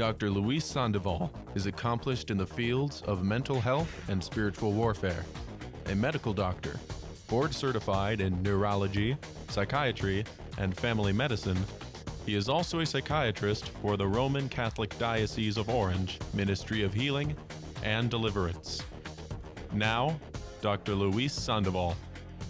Dr. Luis Sandoval is accomplished in the fields of mental health and spiritual warfare, a medical doctor, board certified in neurology, psychiatry, and family medicine. He is also a psychiatrist for the Roman Catholic Diocese of Orange Ministry of Healing and Deliverance. Now, Dr. Luis Sandoval.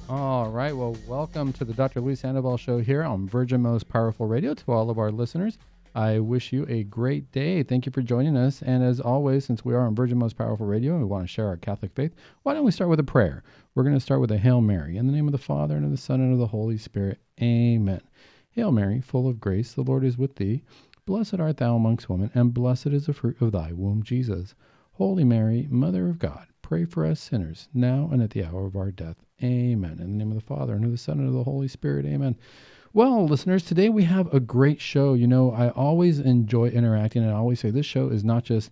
All right. Well, welcome to the Dr. Luis Sandoval Show here on Virgin Most Powerful Radio. To all of our listeners, I wish you a great day. Thank you for joining us. And as always, since we are on Virgin Most Powerful Radio and we want to share our Catholic faith, why don't we start with a prayer? We're going to start with a Hail Mary. In the name of the Father, and of the Son, and of the Holy Spirit. Amen. Hail Mary, full of grace, the Lord is with thee. Blessed art thou amongst women, and blessed is the fruit of thy womb, Jesus. Holy Mary, Mother of God, pray for us sinners, now and at the hour of our death. Amen. In the name of the Father, and of the Son, and of the Holy Spirit. Amen. Well, listeners, today we have a great show. You know, I always enjoy interacting, and I always say this show is not just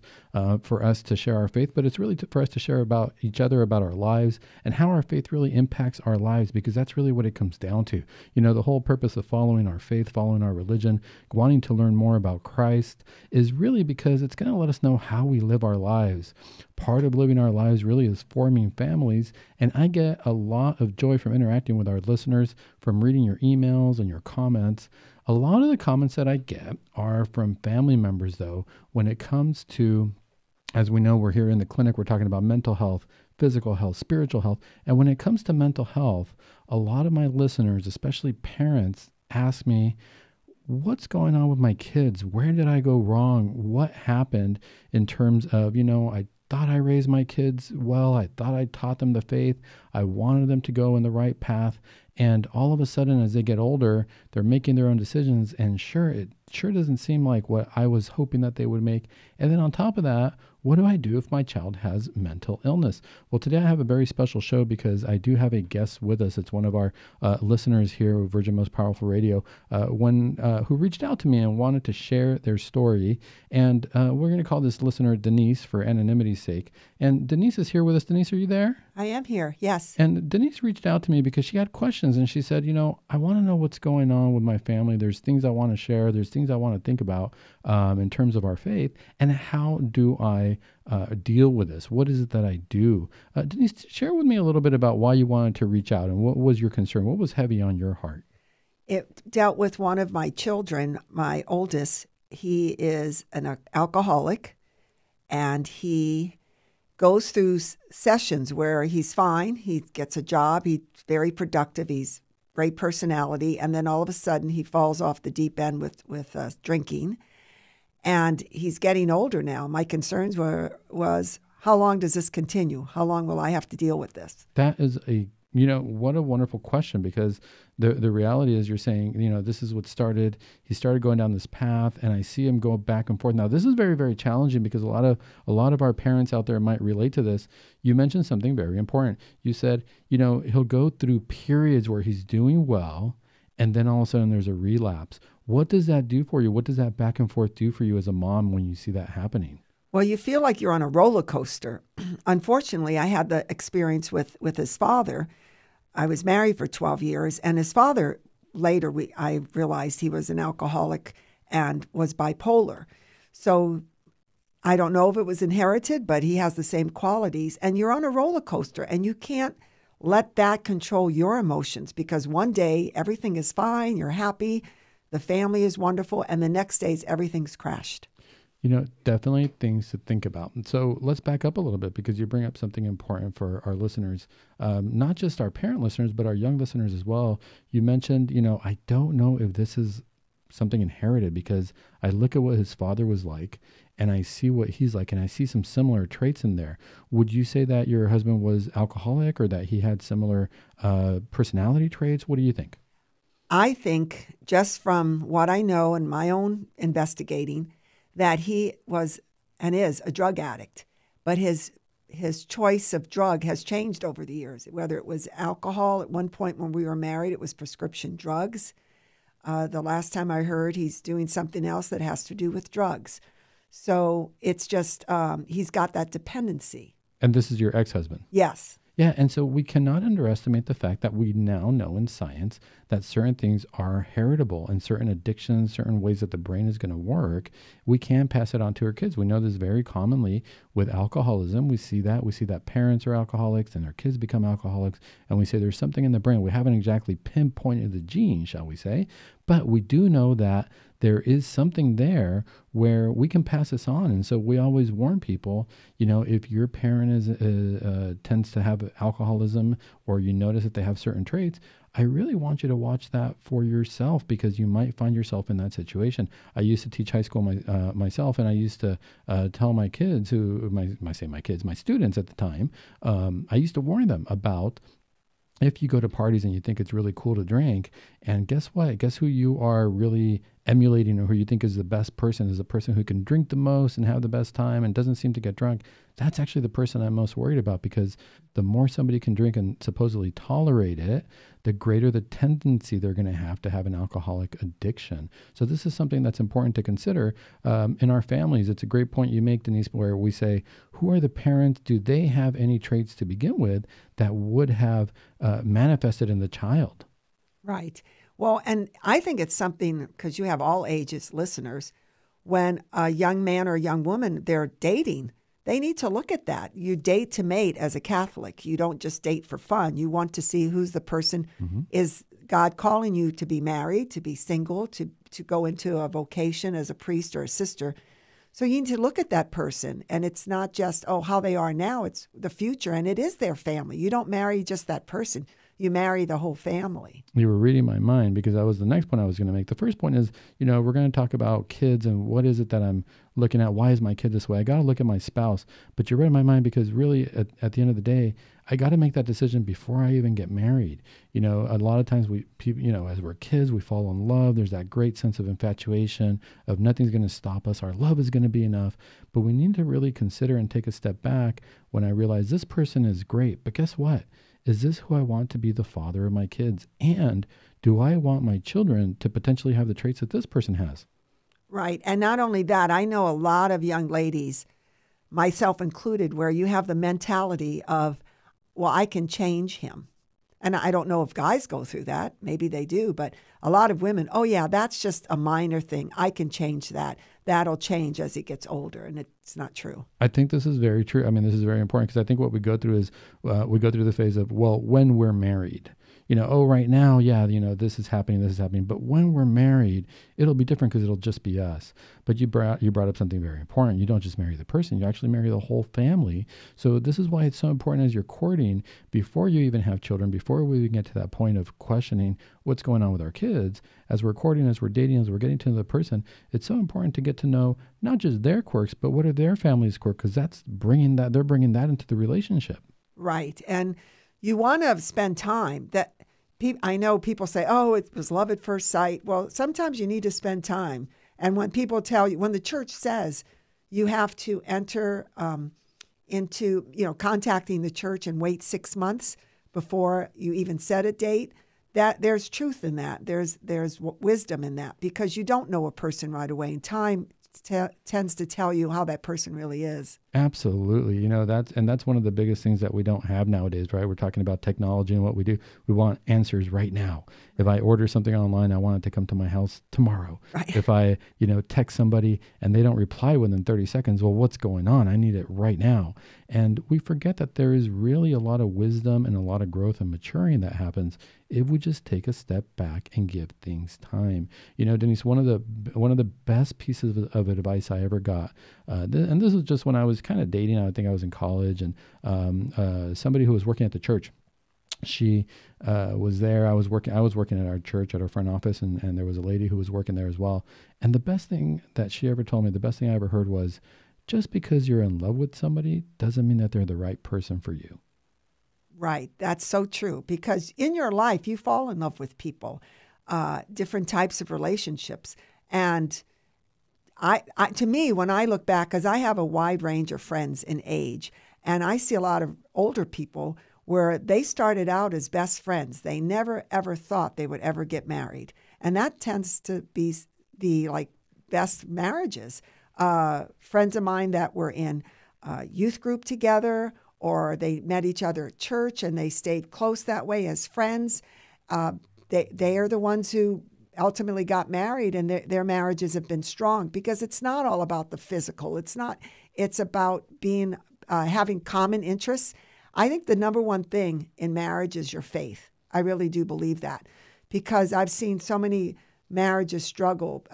for us to share our faith, but it's really for us to share about each other, about our lives, and how our faith really impacts our lives, because that's really what it comes down to. You know, the whole purpose of following our faith, following our religion, wanting to learn more about Christ is really because it's going to let us know how we live our lives. Part of living our lives really is forming families, and I get a lot of joy from interacting with our listeners, from reading your emails and your comments. A lot of the comments that I get are from family members, though, when it comes to, as we know, we're here in the clinic, we're talking about mental health, physical health, spiritual health. And when it comes to mental health, a lot of my listeners, especially parents, ask me, what's going on with my kids? Where did I go wrong? What happened in terms of, I thought I raised my kids well. I thought I taught them the faith. I wanted them to go in the right path. And all of a sudden, as they get older, they're making their own decisions. And it sure doesn't seem like what I was hoping that they would make. And then on top of that, what do I do if my child has mental illness? Well, today I have a very special show because I do have a guest with us. It's one of our listeners here at Virgin Most Powerful Radio, who reached out to me and wanted to share their story. And we're going to call this listener Denise for anonymity's sake. And Denise is here with us. Denise, are you there? I am here, yes. And Denise reached out to me because she had questions, and she said, I want to know what's going on with my family. There's things I want to share. There's things I want to think about in terms of our faith. And how do I deal with this? What is it that I do? Denise, share with me a little bit about why you wanted to reach out and what was your concern? What was heavy on your heart? It dealt with one of my children, my oldest. He is an alcoholic, and he goes through sessions where he's fine. He gets a job. He's very productive. He's great personality. And then all of a sudden he falls off the deep end with drinking. And he's getting older now. My concerns was how long does this continue? How long will I have to deal with this? That is what a wonderful question, because the reality is you're saying, this is what started. He started going down this path, and I see him go back and forth. Now, this is very, very challenging because a lot of our parents out there might relate to this. You mentioned something very important. You said, he'll go through periods where he's doing well, and then all of a sudden there's a relapse. What does that do for you? What does that back and forth do for you as a mom when you see that happening? Well, you feel like you're on a roller coaster. Unfortunately, I had the experience with his father. I was married for 12 years, and his father, later I realized he was an alcoholic and was bipolar. So I don't know if it was inherited, but he has the same qualities. And you're on a roller coaster, and you can't let that control your emotions, because one day everything is fine, you're happy, the family is wonderful, and the next day everything's crashed. Definitely things to think about. And so let's back up a little bit, because you bring up something important for our listeners, not just our parent listeners, but our young listeners as well. You mentioned, I don't know if this is something inherited, because I look at what his father was like and I see what he's like, and I see some similar traits in there. Would you say that your husband was alcoholic, or that he had similar personality traits? What do you think? I think, just from what I know and my own investigating, that he was and is a drug addict, but his choice of drug has changed over the years. Whether it was alcohol, at one point when we were married, it was prescription drugs. The last time I heard, he's doing something else that has to do with drugs. So it's just, he's got that dependency. And this is your ex-husband? Yes. Yeah, and so we cannot underestimate the fact that we now know in science that certain things are heritable and certain addictions, certain ways that the brain is going to work, we can pass it on to our kids. We know this very commonly with alcoholism. We see that parents are alcoholics and their kids become alcoholics, and we say there's something in the brain. We haven't exactly pinpointed the gene, shall we say, but we do know that there is something there where we can pass this on. And so we always warn people, if your parent tends to have alcoholism, or you notice that they have certain traits, I really want you to watch that for yourself, because you might find yourself in that situation. I used to teach high school myself, and I used to tell my kids, my students at the time, I used to warn them about, if you go to parties and you think it's really cool to drink, and guess what? Guess who you are really emulating, or who you think is the best person, is the person who can drink the most and have the best time and doesn't seem to get drunk. That's actually the person I'm most worried about, because the more somebody can drink and supposedly tolerate it, the greater the tendency they're going to have an alcoholic addiction. So this is something that's important to consider in our families. It's a great point you make, Denise, where we say, who are the parents? Do they have any traits to begin with that would have manifested in the child? Right. Well, and I think it's something, because you have all ages listeners, when a young man or a young woman, they're dating, they need to look at that. You date to mate as a Catholic. You don't just date for fun. You want to see who's the person. Mm-hmm. Is God calling you to be married, to be single, to go into a vocation as a priest or a sister? So you need to look at that person. And it's not just, how they are now. It's the future. And it is their family. You don't marry just that person. You marry the whole family. You were reading my mind, because that was the next point I was going to make. The first point is, we're going to talk about kids and what is it that I'm looking at? Why is my kid this way? I got to look at my spouse. But you're reading my mind, because really at the end of the day, I got to make that decision before I even get married. A lot of times as we're kids, we fall in love. There's that great sense of infatuation of nothing's going to stop us. Our love is going to be enough. But we need to really consider and take a step back when I realize this person is great. But guess what? Is this who I want to be the father of my kids? And do I want my children to potentially have the traits that this person has? Right. And not only that, I know a lot of young ladies, myself included, where you have the mentality of, well, I can change him. And I don't know if guys go through that. Maybe they do. But a lot of women, that's just a minor thing. I can change that. That'll change as he gets older. And it's not true. I think this is very true. I mean, this is very important, because I think what we go through is we go through the phase of, when we're married, right now, this is happening. But when we're married, it'll be different, because it'll just be us. But you brought up something very important. You don't just marry the person, you actually marry the whole family. So this is why it's so important as you're courting, before you even have children, before we even get to that point of questioning what's going on with our kids, as we're courting, as we're dating, as we're getting to know the person, it's so important to get to know not just their quirks, but what are their family's quirks, because they're bringing that into the relationship. Right. And you want to spend time. I know people say, it was love at first sight. Well, sometimes you need to spend time. And when people tell you, when the church says you have to enter into, contacting the church and wait 6 months before you even set a date, that there's truth in that. There's wisdom in that, because you don't know a person right away. And time tends to tell you how that person really is. Absolutely. That's one of the biggest things that we don't have nowadays, right? We're talking about technology and what we do. We want answers right now. If I order something online, I want it to come to my house tomorrow. Right. If I, text somebody and they don't reply within 30 seconds, well, what's going on? I need it right now. And we forget that there is really a lot of wisdom and a lot of growth and maturing that happens if we just take a step back and give things time. Denise, one of the best pieces of advice I ever got, and this was just when I was kind of dating. I think I was in college, and somebody who was working at the church, she was there. I was working at our church, at our front office, and there was a lady who was working there as well. And the best thing that she ever told me, the best thing I ever heard was, just because you're in love with somebody doesn't mean that they're the right person for you. Right. That's so true. Because in your life, you fall in love with people, different types of relationships. And to me, when I look back, because I have a wide range of friends in age, and I see a lot of older people where they started out as best friends. They never, ever thought they would ever get married. And that tends to be the best marriages. Friends of mine that were in youth group together, or they met each other at church and they stayed close that way as friends. They are the ones who ultimately got married, and their marriages have been strong, because it's not all about the physical. It's about being having common interests. I think the number one thing in marriage is your faith. I really do believe that, because I've seen so many marriages struggle,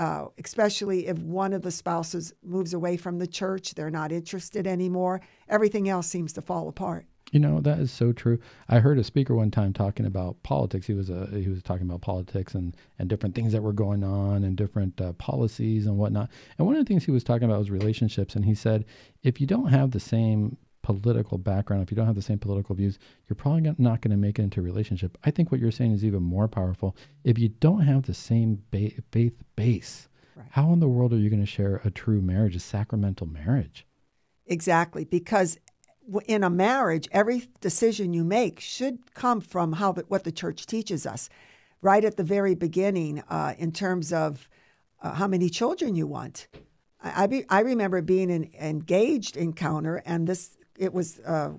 especially if one of the spouses moves away from the church. They're not interested anymore. Everything else seems to fall apart. You know, that is so true. I heard a speaker one time talking about politics. He was talking about politics and different things that were going on and different policies and whatnot. And one of the things he was talking about was relationships. And he said, if you don't have the same political background, if you don't have the same political views, you're probably not going to make it into a relationship. I think what you're saying is even more powerful. If you don't have the same faith base, right, how in the world are you going to share a true marriage, a sacramental marriage? Exactly, because in a marriage, every decision you make should come from what the church teaches us, right at the very beginning, in terms of how many children you want. I remember being in an engaged encounter, and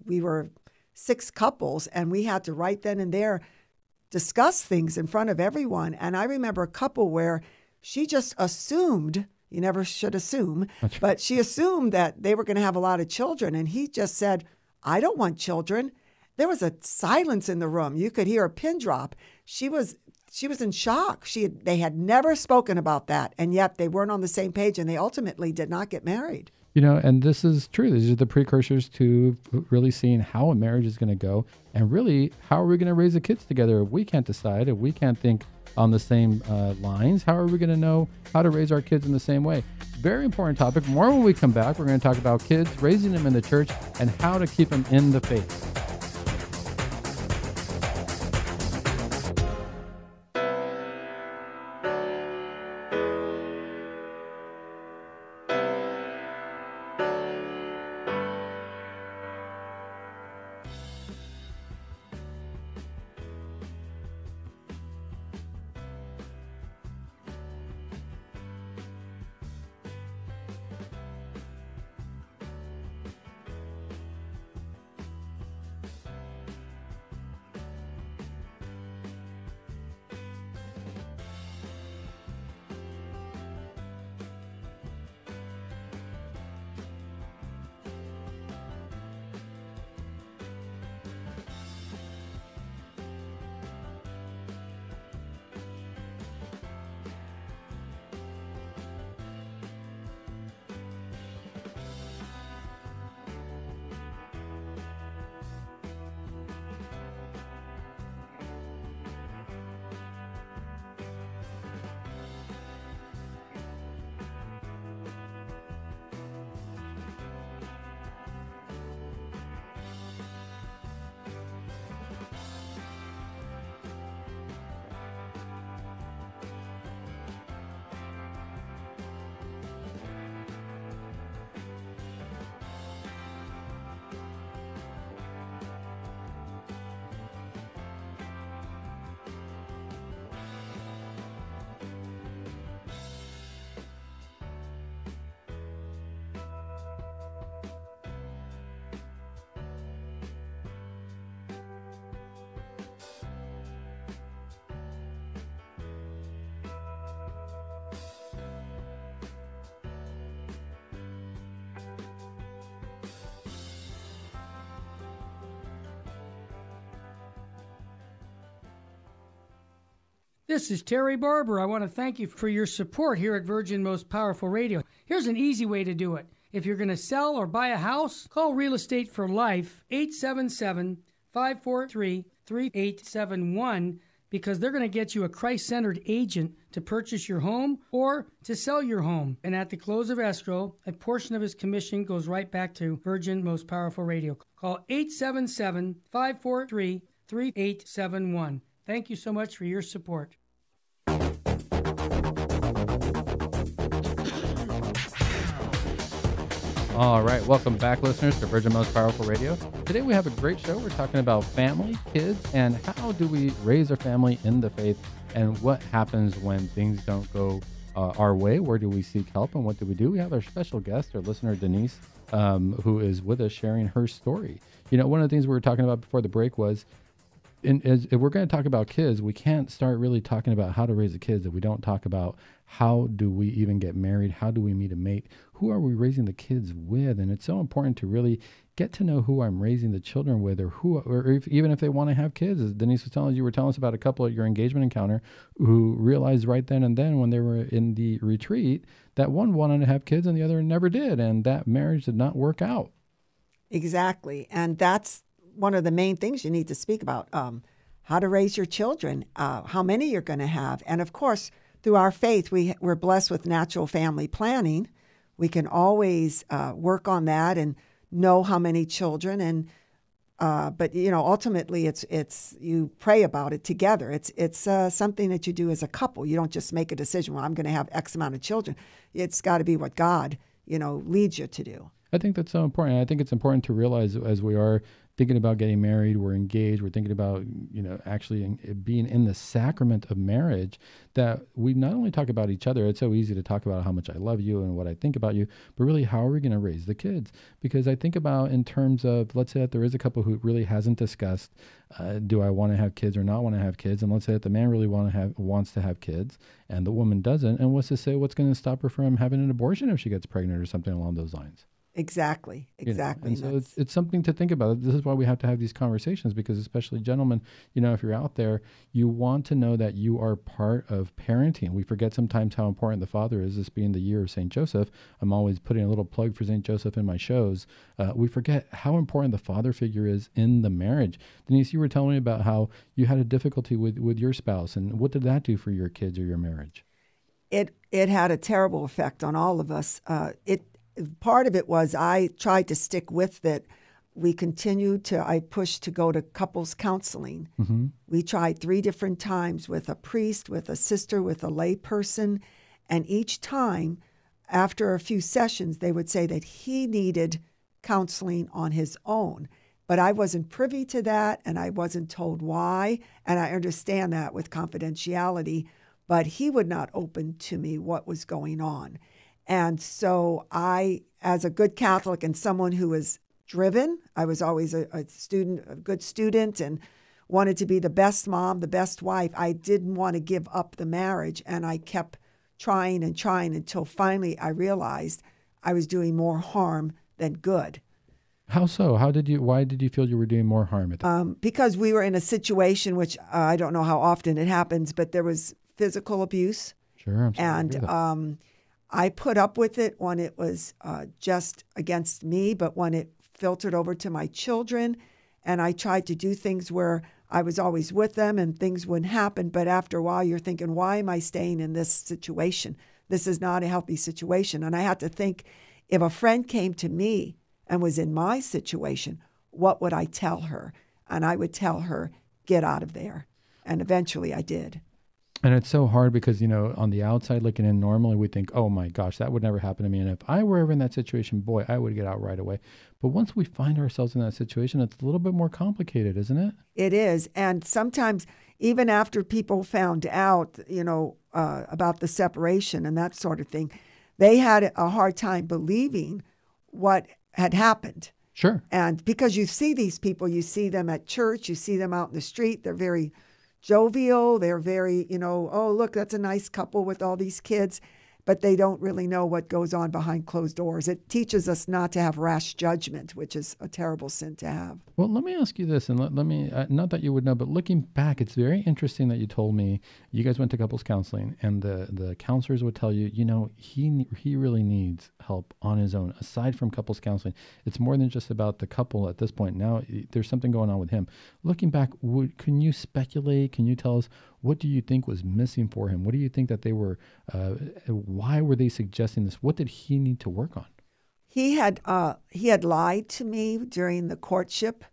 we were 6 couples, and we had to right then and there discuss things in front of everyone. And I remember a couple where she just assumed, you never should assume, but she assumed that they were going to have a lot of children. And he just said, I don't want children. There was a silence in the room. You could hear a pin drop. She was in shock. They had never spoken about that, and yet they weren't on the same page, and they ultimately did not get married. You know, and this is true. These are the precursors to really seeing how a marriage is going to go, and really, how are we going to raise the kids together if we can't decide, if we can't think on the same lines? How are we going to know how to raise our kids in the same way? Very important topic. More when we come back. We're going to talk about kids, raising them in the church, and how to keep them in the faith. This is Terry Barber. I want to thank you for your support here at Virgin Most Powerful Radio. Here's an easy way to do it. If you're going to sell or buy a house, call Real Estate for Life, 877-543-3871, because they're going to get you a Christ-centered agent to purchase your home or to sell your home. And at the close of escrow, a portion of his commission goes right back to Virgin Most Powerful Radio. Call 877-543-3871. Thank you so much for your support. All right, welcome back, listeners, to Virgin Most Powerful Radio. Today we have a great show. We're talking about family, kids, and how do we raise our family in the faith, and what happens when things don't go our way? Where do we seek help, and what do we do? We have our special guest, our listener Denise, who is with us sharing her story. One of the things we were talking about before the break was, if we're going to talk about kids, we can't start really talking about how to raise the kids if we don't talk about how do we even get married, how do we meet a mate, who are we raising the kids with. And it's so important to really get to know who I'm raising the children with, or even if they want to have kids. As Denise was telling us, you were telling us about a couple at your engagement encounter who realized right then and then when they were in the retreat that one wanted to have kids and the other never did, and that marriage did not work out. Exactly. And that's one of the main things you need to speak about, how to raise your children, how many you're going to have. And of course, through our faith, we're blessed with natural family planning. We can always work on that and know how many children. And but ultimately, it's you pray about it together. It's something that you do as a couple. You don't just make a decision. Well, I'm going to have X amount of children. It's got to be what God leads you to do. I think that's so important. I think it's important to realize as we are thinking about getting married, we're engaged, we're thinking about, actually being in the sacrament of marriage, that we not only talk about each other. It's so easy to talk about how much I love you and what I think about you, but really how are we going to raise the kids? Because I think about in terms of, let's say that there is a couple who really hasn't discussed, do I want to have kids or not want to have kids? And let's say that the man really wants to have kids and the woman doesn't. And what's to say what's going to stop her from having an abortion if she gets pregnant or something along those lines? Exactly. And so it's something to think about. This is why we have to have these conversations, because especially gentlemen, if you're out there, you want to know that you are part of parenting. We forget sometimes how important the father is, this being the year of St. Joseph. I'm always putting a little plug for St. Joseph in my shows. We forget how important the father figure is in the marriage. Denise, you were telling me about how you had a difficulty with your spouse, and what did that do for your kids or your marriage? It had a terrible effect on all of us. Part of it was I tried to stick with it. I pushed to go to couples counseling. Mm-hmm. We tried 3 different times with a priest, with a sister, with a lay person. And each time, after a few sessions, they would say that he needed counseling on his own. But I wasn't privy to that, and I wasn't told why. And I understand that with confidentiality, but he would not open to me what was going on. And so I, as a good Catholic and someone who was driven, I was always a good student, and wanted to be the best mom, the best wife. I didn't want to give up the marriage, and I kept trying and trying until finally I realized I was doing more harm than good. How so? Why did you feel you were doing more harm at that? Because we were in a situation which I don't know how often it happens, but there was physical abuse. Sure, I'm sorry to hear that. I put up with it when it was just against me, but when it filtered over to my children, and I tried to do things where I was always with them and things wouldn't happen. But after a while, you're thinking, why am I staying in this situation? This is not a healthy situation. And I had to think, if a friend came to me and was in my situation, what would I tell her? And I would tell her, get out of there. And eventually I did. And it's so hard because, on the outside looking in, normally we think, oh my gosh, that would never happen to me. And if I were ever in that situation, boy, I would get out right away. But once we find ourselves in that situation, it's a little bit more complicated, isn't it? It is. And sometimes even after people found out, about the separation and that sort of thing, they had a hard time believing what had happened. Sure. And because you see these people, you see them at church, you see them out in the street, they're very jovial. They're very, oh, look, that's a nice couple with all these kids. But they don't really know what goes on behind closed doors. It teaches us not to have rash judgment, which is a terrible sin to have. Well, let me ask you this, and let me, not that you would know, but looking back, it's very interesting that you told me you guys went to couples counseling, and the counselors would tell you, he really needs help on his own. Aside from couples counseling, it's more than just about the couple at this point. Now, there's something going on with him. Looking back, can you speculate? Can you tell us, what do you think was missing for him? What do you think that they were, why were they suggesting this? What did he need to work on? He had lied to me during the courtship.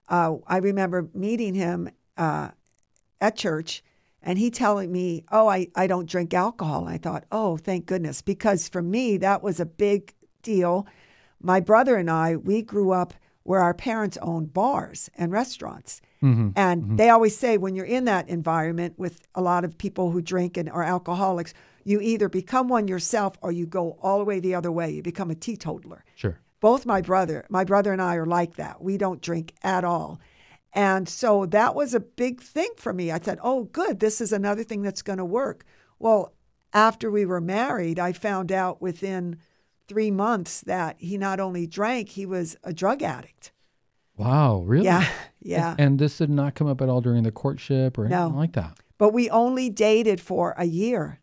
I remember meeting him at church, and he telling me, oh, I don't drink alcohol. And I thought, oh, thank goodness, because for me, that was a big deal. My brother and I, we grew up where our parents owned bars and restaurants. And they always say when you're in that environment with a lot of people who drink and are alcoholics, you either become one yourself or you go all the way the other way. You become a teetotaler. Sure. Both my brother and I are like that. We don't drink at all. And so that was a big thing for me. I said, oh, good, this is another thing that's going to work. Well, after we were married, I found out within 3 months that he not only drank, he was a drug addict. Wow, really? Yeah. And this did not come up at all during the courtship or anything like that? But we only dated for a year.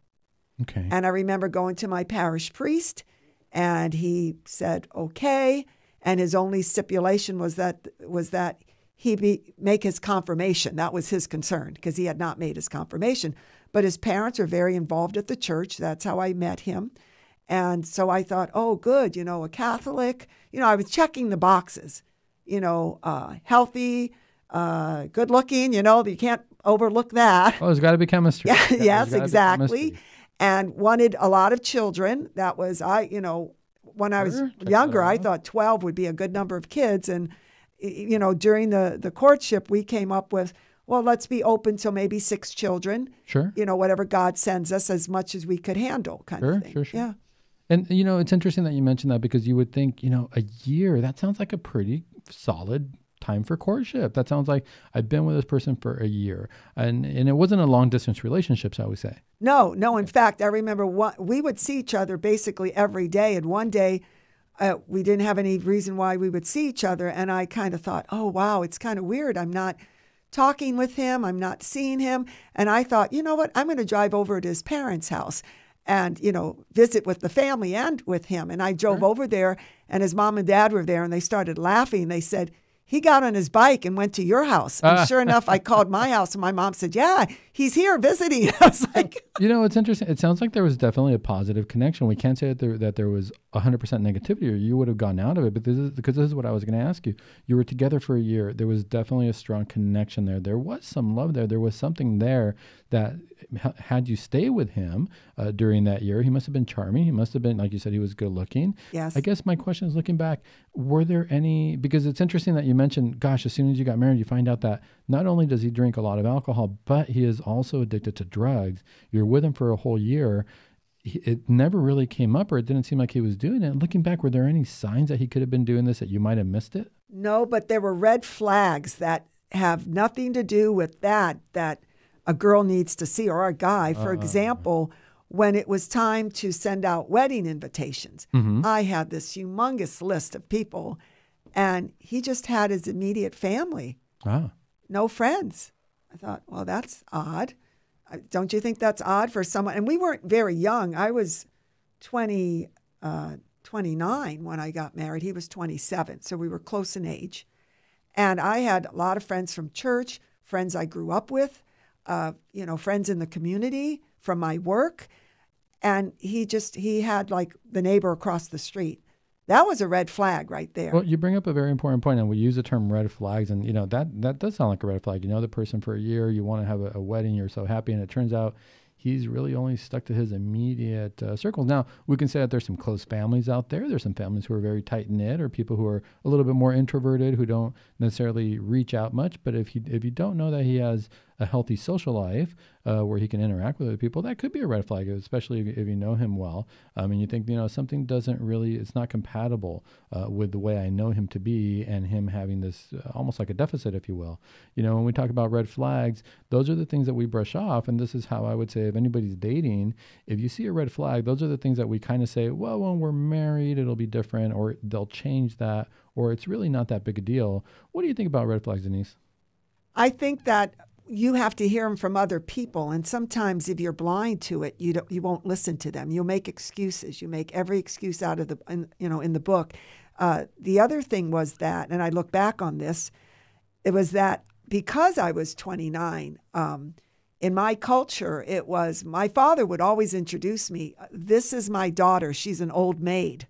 Okay. And I remember going to my parish priest, and he said, okay. And his only stipulation was that he make his confirmation. That was his concern, because he had not made his confirmation. But his parents are very involved at the church. That's how I met him. And so I thought, oh, good, a Catholic. I was checking the boxes, healthy, good looking, you can't overlook that. Oh, there's got to be chemistry. Yeah, yes, exactly. And wanted a lot of children. That was, when I was younger, I thought 12 would be a good number of kids. And, during the courtship, we came up with, well, let's be open to maybe 6 children. Sure. Whatever God sends us, as much as we could handle, kind of thing. Sure. Yeah. And, it's interesting that you mentioned that, because you would think, a year, that sounds like a pretty solid time for courtship. That sounds like I've been with this person for a year. And it wasn't a long distance relationship, I would say. No. In fact, I remember we would see each other basically every day. And one day we didn't have any reason why we would see each other. And I kind of thought, oh, wow, it's kind of weird. I'm not talking with him. I'm not seeing him. And I thought, you know what? I'm going to drive over to his parents' house and, visit with the family and with him. And I drove over there, and his mom and dad were there, and they started laughing. They said, he got on his bike and went to your house. And sure enough, I called my house, and my mom said, yeah, he's here visiting. I was like... It's interesting. It sounds like there was definitely a positive connection. We can't say that there was 100% negativity, or you would have gotten out of it. But this is what I was going to ask you. You were together for a year. There was definitely a strong connection there. There was some love there. There was something there that had you stay with him during that year. He must have been charming. He must have been, like you said, he was good looking. Yes. I guess my question is, looking back, were there any, because it's interesting that you mentioned, gosh, as soon as you got married, you find out that not only does he drink a lot of alcohol, but he is also addicted to drugs. You're with him for a whole year. It never really came up, or it didn't seem like he was doing it. Looking back, were there any signs that he could have been doing this that you might have missed it? No, but there were red flags that have nothing to do with that a girl needs to see, or a guy. For example, when it was time to send out wedding invitations, I had this humongous list of people, and he just had his immediate family. No friends. I thought, well, that's odd. Don't you think that's odd for someone? And we weren't very young. I was 29 when I got married. He was 27, so we were close in age. And I had a lot of friends from church, friends I grew up with, friends in the community from my work. And he had like the neighbor across the street. That was a red flag right there. Well, you bring up a very important point, and we use the term red flags, and that does sound like a red flag. You know the person for a year, you want to have a wedding, you're so happy, and it turns out he's really only stuck to his immediate circles. Now, we can say that there's some close families out there. There's some families who are very tight-knit, or people who are a little bit more introverted, who don't necessarily reach out much. But if you don't know that he has a healthy social life where he can interact with other people, that could be a red flag, especially if you know him well. And you think, something it's not compatible with the way I know him to be, and him having this almost like a deficit, if you will. When we talk about red flags, those are the things that we brush off. And this is how I would say, if anybody's dating, if you see a red flag, those are the things that we kind of say, well, when we're married, it'll be different, or they'll change that, or it's really not that big a deal. What do you think about red flags, Denise? I think that you have to hear them from other people, and sometimes if you're blind to it, you won't listen to them. You'll make excuses. You make every excuse out of in the book. The other thing was that, and I look back on this, it was that because I was 29, in my culture, it was my father would always introduce me. This is my daughter. She's an old maid.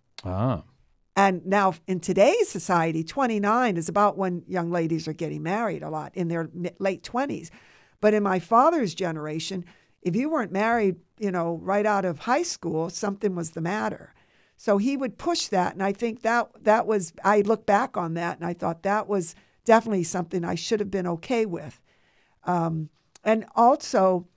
And now in today's society, 29 is about when young ladies are getting married a lot, in their late 20s. But in my father's generation, if you weren't married, right out of high school, something was the matter. So he would push that, and I think that was, I look back on that, and I thought that was definitely something I should have been okay with. And also,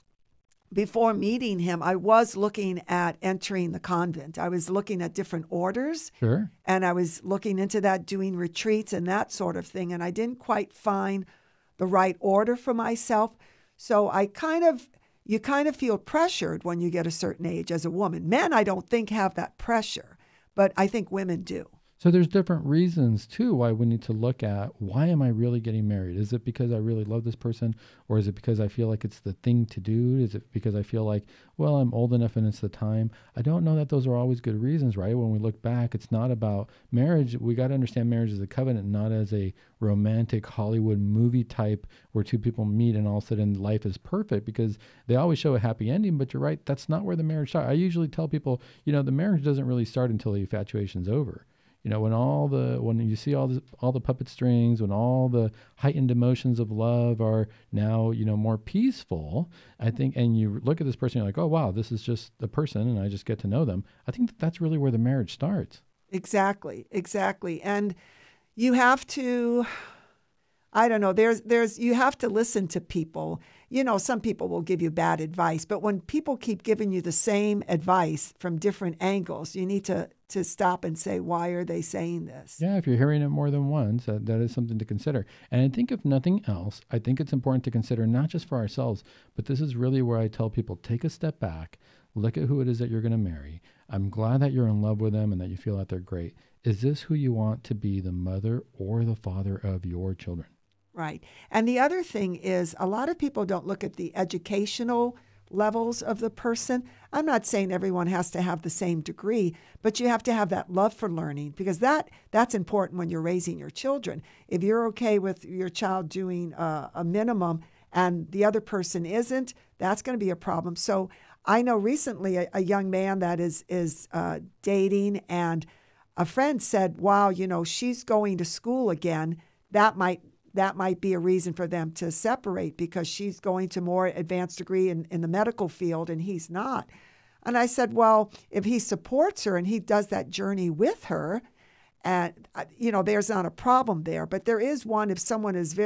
before meeting him, I was looking at entering the convent. I was looking at different orders. Sure. And I was looking into that, doing retreats and that sort of thing. And I didn't quite find the right order for myself. So you kind of feel pressured when you get a certain age as a woman. Men, I don't think, have that pressure, but I think women do. So there's different reasons too why we need to look at, why am I really getting married? Is it because I really love this person, or is it because I feel like it's the thing to do? Is it because I feel like, well, I'm old enough and it's the time? I don't know that those are always good reasons, right? When we look back, it's not about marriage. We got to understand marriage as a covenant, not as a romantic Hollywood movie type where two people meet and all of a sudden life is perfect, because they always show a happy ending, but you're right, that's not where the marriage starts. I usually tell people, the marriage doesn't really start until the infatuation's over. When you see all the puppet strings, when all the heightened emotions of love are now, more peaceful, I think, and you look at this person, you're like, oh, wow, this is just the person and I just get to know them. I think that's really where the marriage starts. Exactly. And you have to, I don't know, you have to listen to people. Some people will give you bad advice, but when people keep giving you the same advice from different angles, you need to stop and say, why are they saying this? Yeah, if you're hearing it more than once, that is something to consider. And I think if nothing else, I think it's important to consider not just for ourselves, but this is really where I tell people, take a step back, look at who it is that you're going to marry. I'm glad that you're in love with them and that you feel that they're great. Is this who you want to be the mother or the father of your children? Right. And the other thing is, a lot of people don't look at the educational levels of the person. I'm not saying everyone has to have the same degree, but you have to have that love for learning, because that's important when you're raising your children. If you're okay with your child doing a minimum and the other person isn't, that's going to be a problem. So I know recently a young man that is dating, and a friend said, wow, she's going to school again. That might be a reason for them to separate, because she's going to more advanced degree in the medical field and he's not. And I said, well, if he supports her and he does that journey with her, and there's not a problem there. But there is one, if someone is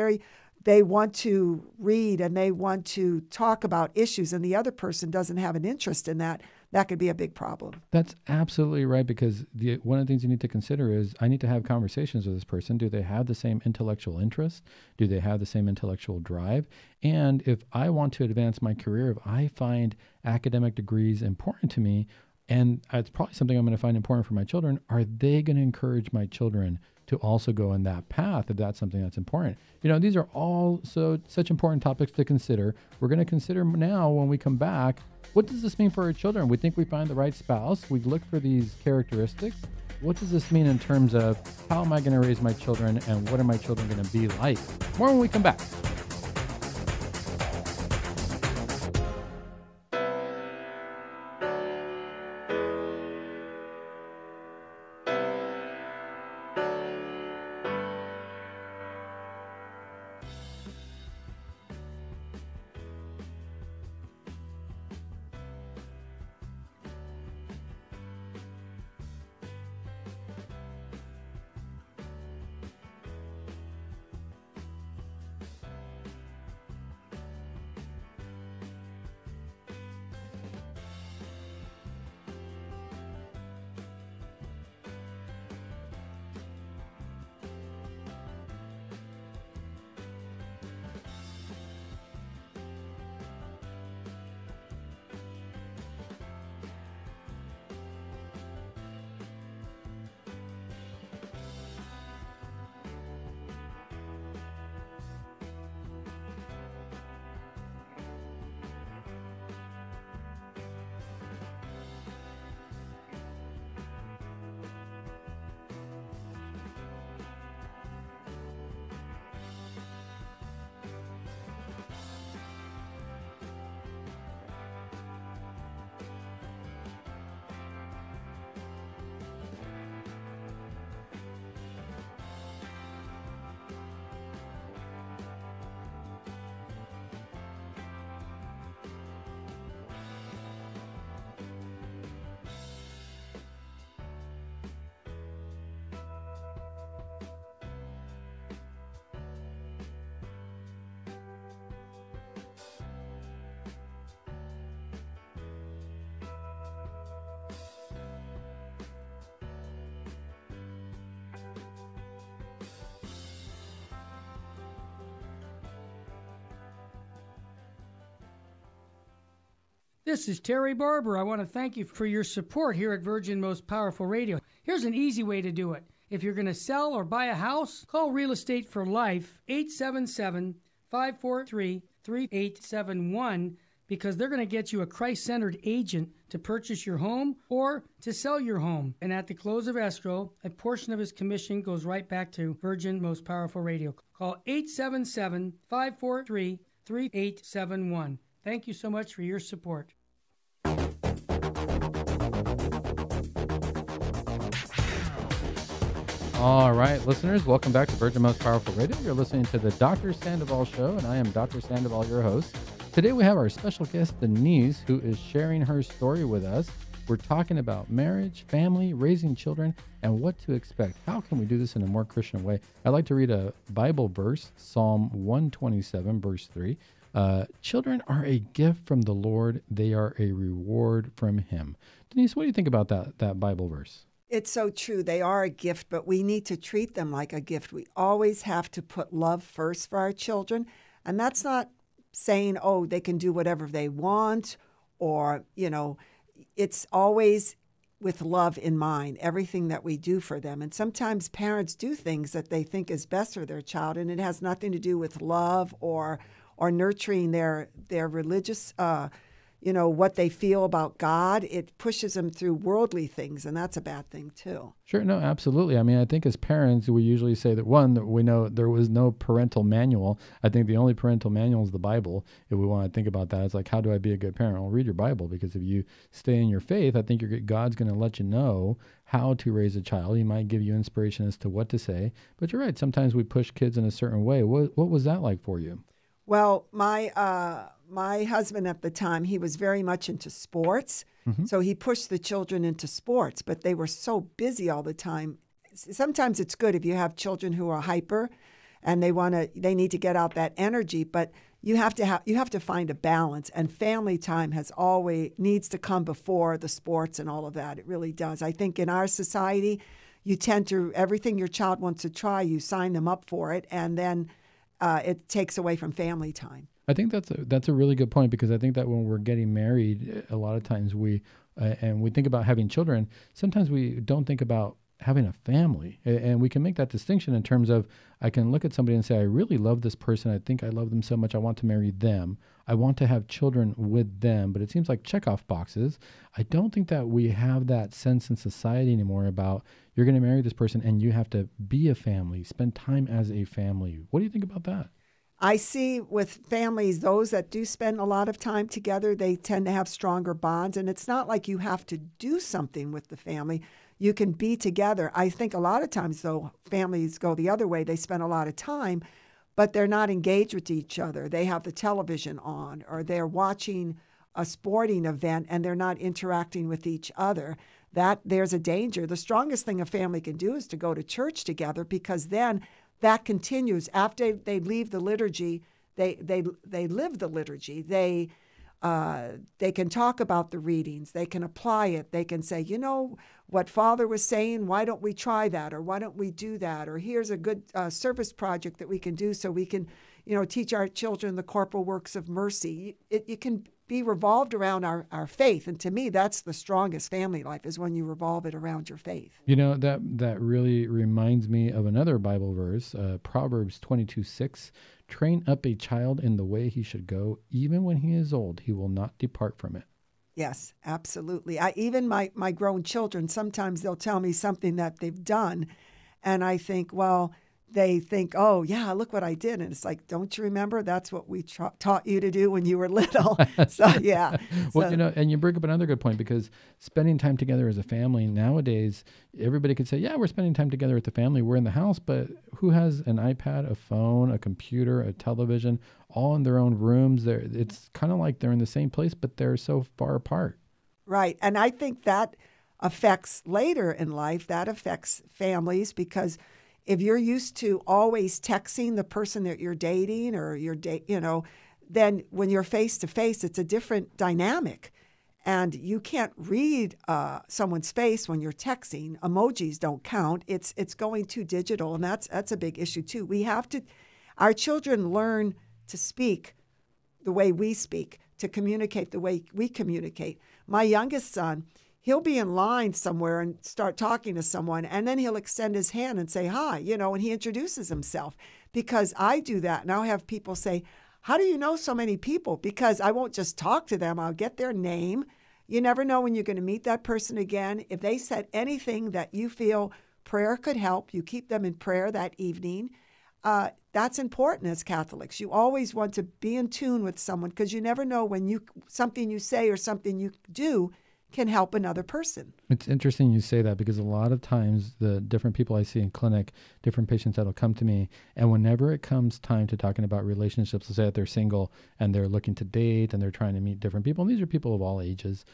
they want to read and they want to talk about issues and the other person doesn't have an interest in that, that could be a big problem. That's absolutely right, because one of the things you need to consider is, I need to have conversations with this person. Do they have the same intellectual interest? Do they have the same intellectual drive? And if I want to advance my career, if I find academic degrees important to me, and it's probably something I'm going to find important for my children, are they going to encourage my children to also go in that path if that's something that's important? These are all such important topics to consider. We're going to consider now, when we come back, what does this mean for our children? We think we find the right spouse. We look for these characteristics. What does this mean in terms of how am I going to raise my children, and what are my children going to be like? More when we come back. This is Terry Barber. I want to thank you for your support here at Virgin Most Powerful Radio. Here's an easy way to do it. If you're going to sell or buy a house, call Real Estate for Life, 877-543-3871, because they're going to get you a Christ-centered agent to purchase your home or to sell your home. And at the close of escrow, a portion of his commission goes right back to Virgin Most Powerful Radio. Call 877-543-3871. Thank you so much for your support. All right, listeners, welcome back to Virgin Most Powerful Radio. You're listening to the Dr. Sandoval Show, and I am Dr. Sandoval, your host. Today we have our special guest, Denise, who is sharing her story with us. We're talking about marriage, family, raising children, and what to expect. How can we do this in a more Christian way? I'd like to read a Bible verse, Psalm 127, verse 3. Children are a gift from the Lord. They are a reward from him. Denise, what do you think about that Bible verse? It's so true. They are a gift, but we need to treat them like a gift. We always have to put love first for our children. And that's not saying, oh, they can do whatever they want, or, it's always with love in mind, everything that we do for them. And sometimes parents do things that they think is best for their child, and it has nothing to do with love or nurturing their religious what they feel about God. It pushes them through worldly things, and that's a bad thing too. Sure, no, absolutely. I mean, I think as parents, we usually say that that we know there was no parental manual. I think the only parental manual is the Bible. If we want to think about that, it's like, how do I be a good parent? Well, read your Bible, because if you stay in your faith, I think God's going to let you know how to raise a child. He might give you inspiration as to what to say, but you're right. Sometimes we push kids in a certain way. What was that like for you? Well, my husband at the time, he was very much into sports. Mm-hmm. So he pushed the children into sports, but they were so busy all the time. Sometimes it's good if you have children who are hyper and they need to get out that energy, but you have to find a balance, and family time needs to come before the sports and all of that. It really does. I think in our society, you tend to, everything your child wants to try, you sign them up for it, and then it takes away from family time. I think that's a really good point, because I think that when we're getting married, a lot of times we think about having children, sometimes we don't think about having a family. And we can make that distinction in terms of, I can look at somebody and say, I really love this person. I think I love them so much. I want to marry them. I want to have children with them. But it seems like checkoff boxes. I don't think that we have that sense in society anymore about, you're going to marry this person and you have to be a family, spend time as a family. What do you think about that? I see with families, those that do spend a lot of time together, they tend to have stronger bonds. And it's not like you have to do something with the family. You can be together. I think a lot of times, though, families go the other way. They spend a lot of time, but they're not engaged with each other. They have the television on, or they're watching a sporting event and they're not interacting with each other. There's a danger. The strongest thing a family can do is to go to church together, because then that continues. After they leave the liturgy, they live the liturgy. They can talk about the readings. They can apply it. They can say, what Father was saying, why don't we try that? Or why don't we do that? Or here's a good service project that we can do so we can, teach our children the corporal works of mercy. It can be revolved around our faith. And to me, that's the strongest family life, is when you revolve it around your faith. That really reminds me of another Bible verse, Proverbs 22:6. Train up a child in the way he should go. Even when he is old, he will not depart from it. Yes, absolutely. Even my grown children, sometimes they'll tell me something that they've done, and I think, well, they think, oh, yeah, look what I did. And it's like, don't you remember? That's what we taught you to do when you were little. So, yeah. Well, and you bring up another good point, because spending time together as a family nowadays, everybody could say, yeah, we're spending time together with the family. We're in the house, but who has an iPad, a phone, a computer, a television, all in their own rooms? It's kind of like they're in the same place, but they're so far apart. Right. And I think that affects later in life, that affects families, because if you're used to always texting the person that you're dating, or then when you're face to face, it's a different dynamic. And you can't read someone's face when you're texting. Emojis don't count. It's going too digital, and that's a big issue too. Our children learn to speak the way we speak, to communicate the way we communicate. My youngest son, he'll be in line somewhere and start talking to someone, and then he'll extend his hand and say, hi, and he introduces himself. Because I do that, and I'll have people say, how do you know so many people? Because I won't just talk to them. I'll get their name. You never know when you're going to meet that person again. If they said anything that you feel prayer could help, you keep them in prayer that evening. That's important as Catholics. You always want to be in tune with someone because you never know when something you say or something you do can help another person. It's interesting you say that because a lot of times the different people I see in clinic, different patients that'll come to me, and whenever it comes time to talking about relationships, let's say that they're single and they're looking to date and they're trying to meet different people, and these are people of all ages,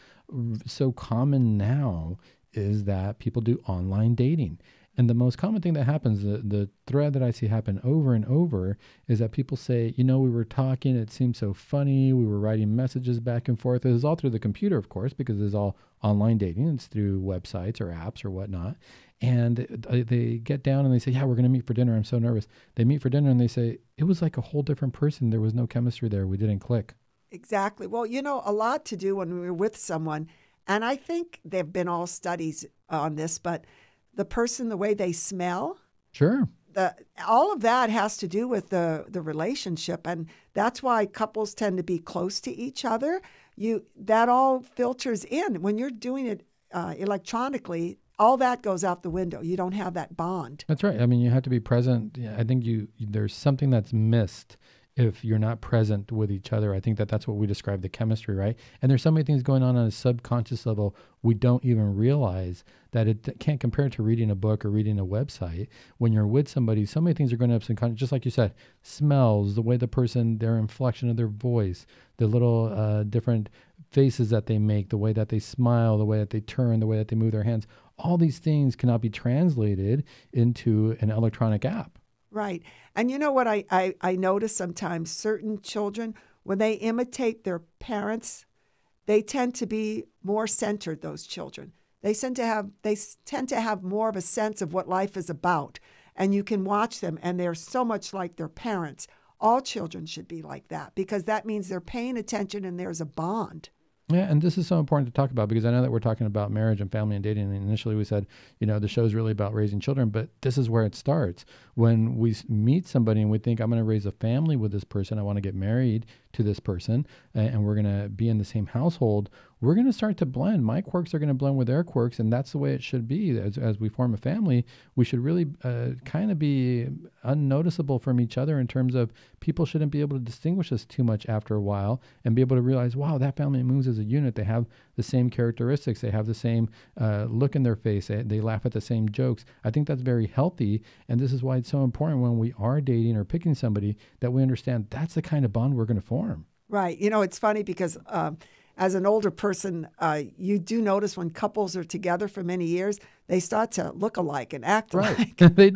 so common now is that people do online dating. And the most common thing that happens, the thread that I see happen over and over is that people say, we were talking, it seemed so funny, we were writing messages back and forth. It was all through the computer, of course, because it's all online dating. It's through websites or apps or whatnot. And they get down and they say, yeah, we're going to meet for dinner. I'm so nervous. They meet for dinner and they say, it was like a whole different person. There was no chemistry there. We didn't click. Exactly. Well, a lot to do when we're with someone. And I think there have been all studies on this, but the person, the way they smell. Sure. All of that has to do with the relationship. And that's why couples tend to be close to each other. That all filters in. When you're doing it electronically, all that goes out the window. You don't have that bond. That's right. I mean, you have to be present. I think there's something that's missed if you're not present with each other. I think that's what we describe the chemistry, right? And there's so many things going on a subconscious level we don't even realize that it can't compare to reading a book or reading a website. When you're with somebody, so many things are going up subconscious, just like you said, smells, the way the person, their inflection of their voice, the little different faces that they make, the way that they smile, the way that they turn, the way that they move their hands. All these things cannot be translated into an electronic app. Right. And you know what I notice sometimes? Certain children, when they imitate their parents, they tend to be more centered, those children. They tend to have more of a sense of what life is about. And you can watch them, and they're so much like their parents. All children should be like that because that means they're paying attention and there's a bond. Yeah, and this is so important to talk about because I know that we're talking about marriage and family and dating. And initially we said, the show is really about raising children, but this is where it starts. When we meet somebody and we think, I'm going to raise a family with this person, I want to get married to this person, and we're going to be in the same household, we're going to start to blend. My quirks are going to blend with their quirks, and that's the way it should be. As we form a family, we should really kind of be unnoticeable from each other in terms of people shouldn't be able to distinguish us too much after a while and be able to realize, wow, that family moves as a unit. They have the same characteristics. They have the same look in their face. They laugh at the same jokes. I think that's very healthy, and this is why it's so important when we are dating or picking somebody that we understand that's the kind of bond we're going to form. Right. It's funny because as an older person, you do notice when couples are together for many years, they start to look alike and act alike. Right. They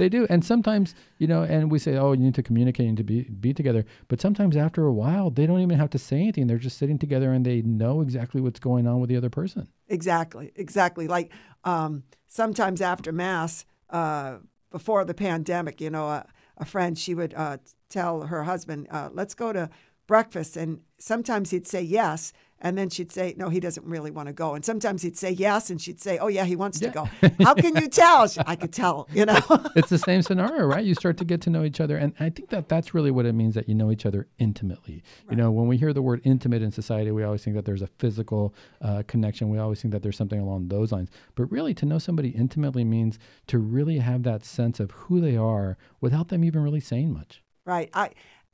do. And sometimes, and we say, oh, you need to communicate and to be together. But sometimes after a while, they don't even have to say anything. They're just sitting together and they know exactly what's going on with the other person. Exactly. Like sometimes after Mass, before the pandemic, a friend, she would tell her husband, let's go to breakfast. And sometimes he'd say yes. And then she'd say, no, he doesn't really want to go. And sometimes he'd say yes. And she'd say, oh, yeah, he wants to go. How can you tell? I could tell, It's the same scenario, right? You start to get to know each other. And I think that's really what it means, that you know each other intimately. Right. When we hear the word intimate in society, we always think that there's a physical connection. We always think that there's something along those lines. But really, to know somebody intimately means to really have that sense of who they are without them even really saying much. Right.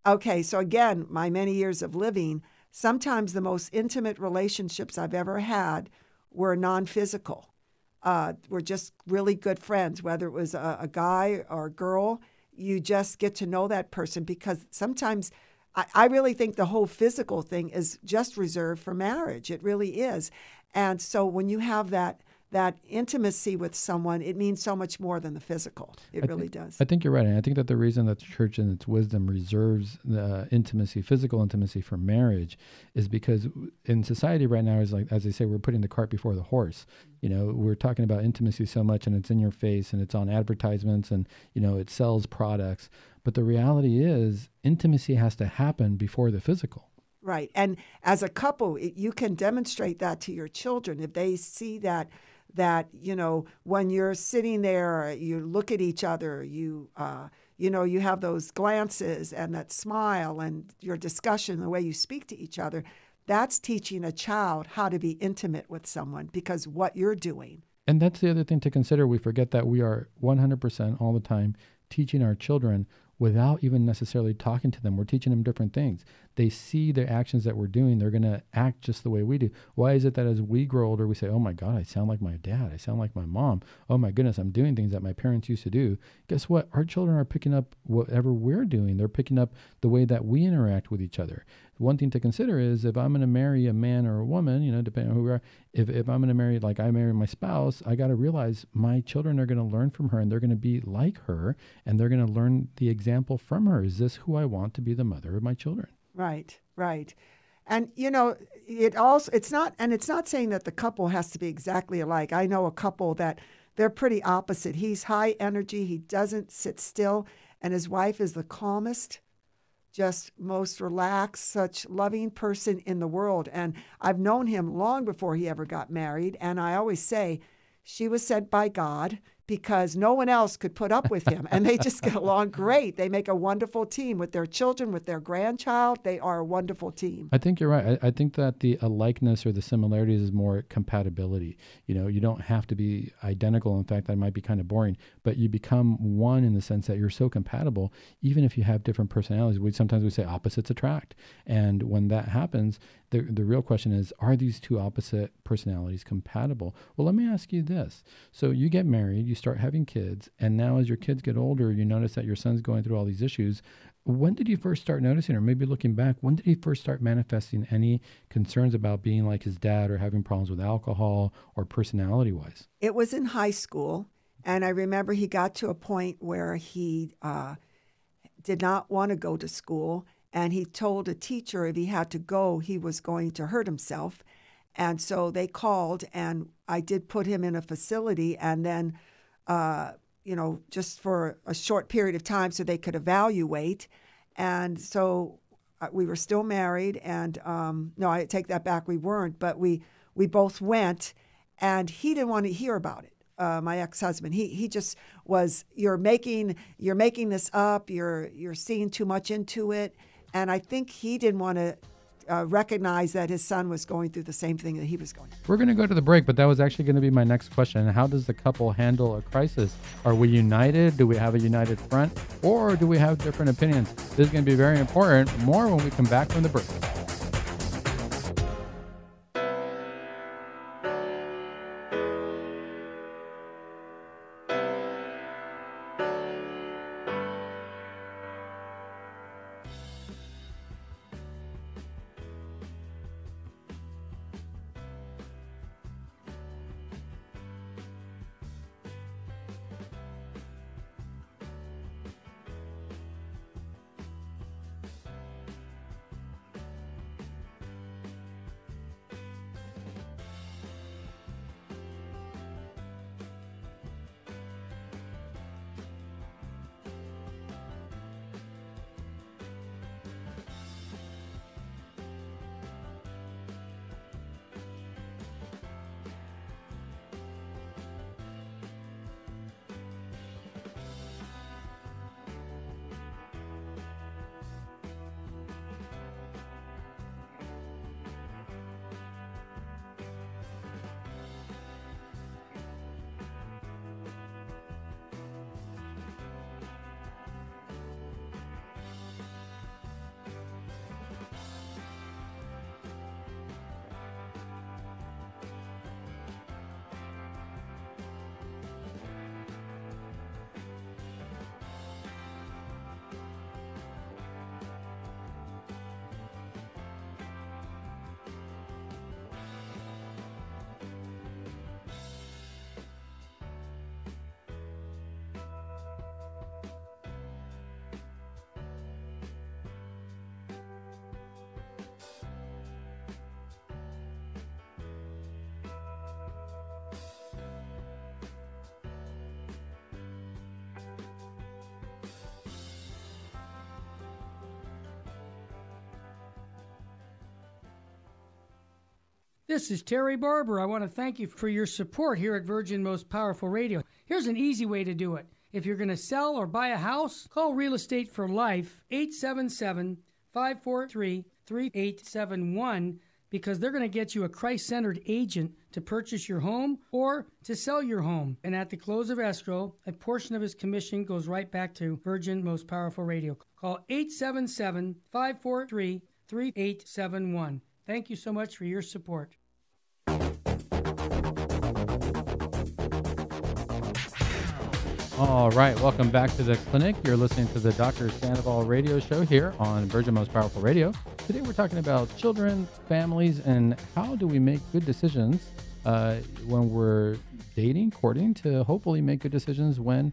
Okay, so again, my many years of living, sometimes the most intimate relationships I've ever had were non-physical. We're just really good friends, whether it was a guy or a girl. You just get to know that person because sometimes I really think the whole physical thing is just reserved for marriage. It really is. And so when you have that intimacy with someone, it means so much more than the physical. It really does. I think you're right. And I think that the reason that the church in its wisdom reserves the physical intimacy for marriage is because in society right now is like, as they say, we're putting the cart before the horse. We're talking about intimacy so much and it's in your face and it's on advertisements and, it sells products. But the reality is intimacy has to happen before the physical. Right. And as a couple, you can demonstrate that to your children. If they see that, when you're sitting there, you look at each other, you have those glances and that smile and your discussion, the way you speak to each other, that's teaching a child how to be intimate with someone because what you're doing. And that's the other thing to consider. We forget that we are 100% all the time teaching our children without even necessarily talking to them. We're teaching them different things. They see the actions that we're doing. They're going to act just the way we do. Why is it that as we grow older, we say, oh my God, I sound like my dad. I sound like my mom. Oh my goodness, I'm doing things that my parents used to do. Guess what? Our children are picking up whatever we're doing. They're picking up the way that we interact with each other. One thing to consider is if I'm going to marry a man or a woman, depending on who we are, if I'm going to marry, like I marry my spouse, I got to realize my children are going to learn from her and they're going to be like her and they're going to learn the example from her. Is this who I want to be the mother of my children? Right, right. And it's not saying that the couple has to be exactly alike. I know a couple that they're pretty opposite. He's high energy, he doesn't sit still, and his wife is the calmest, just most relaxed, such loving person in the world. And I've known him long before he ever got married. And I always say she was sent by God because no one else could put up with him. And they just get along great. They make a wonderful team with their children, with their grandchild. They are a wonderful team. I think you're right. I think that the likeness or the similarities is more compatibility. You don't have to be identical. In fact, that might be kind of boring, but you become one in the sense that you're so compatible, even if you have different personalities. Sometimes we say opposites attract. And when that happens, the real question is, are these two opposite personalities compatible? Well, let me ask you this. So you get married, you start having kids, and now as your kids get older, you notice that your son's going through all these issues. When did you first start noticing, or maybe looking back, when did he first start manifesting any concerns about being like his dad or having problems with alcohol or personality-wise? It was in high school, and I remember he got to a point where he did not want to go to school, and he told a teacher if he had to go, he was going to hurt himself. And so they called, and I did put him in a facility, and then, just for a short period of time so they could evaluate. And so we were still married, and no, I take that back, we weren't, but we both went, and he didn't want to hear about it. My ex-husband, he just was, you're making this up, you're seeing too much into it. And I think he didn't want to recognize that his son was going through the same thing that he was going through. We're going to go to the break, but that was actually going to be my next question. How does the couple handle a crisis? Are we united? Do we have a united front? Or do we have different opinions? This is going to be very important. More when we come back from the break. This is Terry Barber. I want to thank you for your support here at Virgin Most Powerful Radio. Here's an easy way to do it. If you're going to sell or buy a house, call Real Estate for Life, 877-543-3871, because they're going to get you a Christ-centered agent to purchase your home or to sell your home. And at the close of escrow, a portion of his commission goes right back to Virgin Most Powerful Radio. Call 877-543-3871. Thank you so much for your support. All right, welcome back to the clinic. You're listening to the Dr. Sandoval radio show here on Virgin Most Powerful Radio. Today we're talking about children, families, and how do we make good decisions when we're dating, courting, to hopefully make good decisions when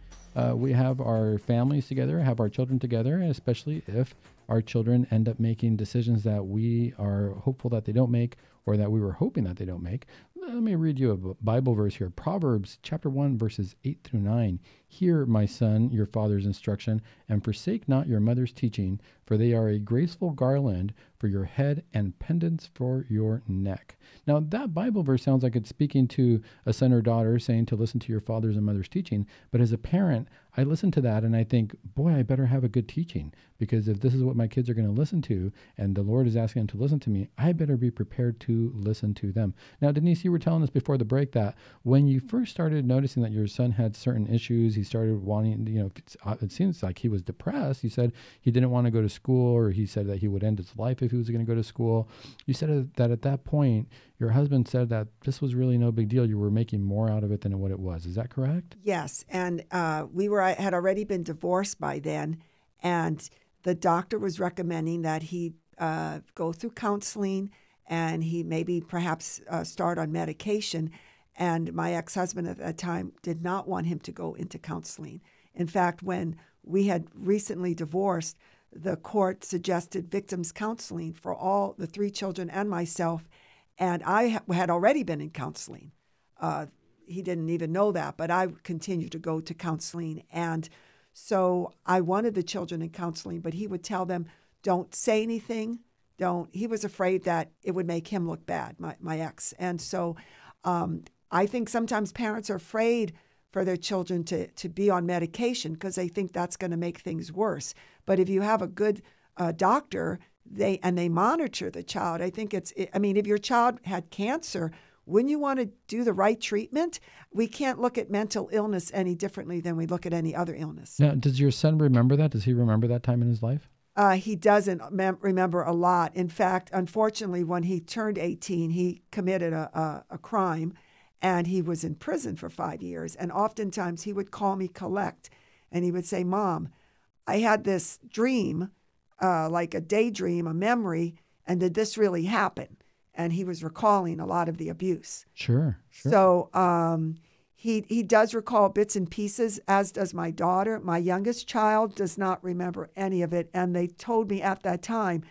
we have our families together, have our children together, especially if our children end up making decisions that we are hopeful that they don't make or that we were hoping that they don't make. Let me read you a Bible verse here. Proverbs chapter 1, verses 8 through 9. Hear, my son, your father's instruction, and forsake not your mother's teaching, for they are a graceful garland for your head and pendants for your neck. Now, that Bible verse sounds like it's speaking to a son or daughter saying to listen to your father's and mother's teaching. But as a parent, I listen to that and I think, boy, I better have a good teaching, because if this is what my kids are going to listen to and the Lord is asking them to listen to me, I better be prepared to listen to them. Now, Denise, you were telling us before the break that when you first started noticing that your son had certain issues, he started wanting, it seems like he was depressed. You said he didn't want to go to school, or he said that he would end his life if he was going to go to school. You said that at that point, your husband said that this was really no big deal. You were making more out of it than what it was. Is that correct? Yes, and had already been divorced by then, and the doctor was recommending that he go through counseling and he maybe perhaps start on medication. And my ex-husband at that time did not want him to go into counseling. In fact, when we had recently divorced, the court suggested victims counseling for all the 3 children and myself, and I had already been in counseling. He didn't even know that, but I continued to go to counseling. And so I wanted the children in counseling, but he would tell them, don't say anything. He was afraid that it would make him look bad, my ex. And so I think sometimes parents are afraid for their children to be on medication because they think that's going to make things worse. But if you have a good doctor, they monitor the child, I think if your child had cancer, wouldn't you want to do the right treatment? We can't look at mental illness any differently than we look at any other illness. Now, does your son remember that? Does he remember that time in his life? He doesn't remember a lot. In fact, unfortunately, when he turned 18, he committed a crime, and he was in prison for 5 years. And oftentimes he would call me collect, and he would say, Mom, I had this dream, like a daydream, a memory, and did this really happen? And he was recalling a lot of the abuse. Sure. So he does recall bits and pieces, as does my daughter. My youngest child does not remember any of it. And they told me at that time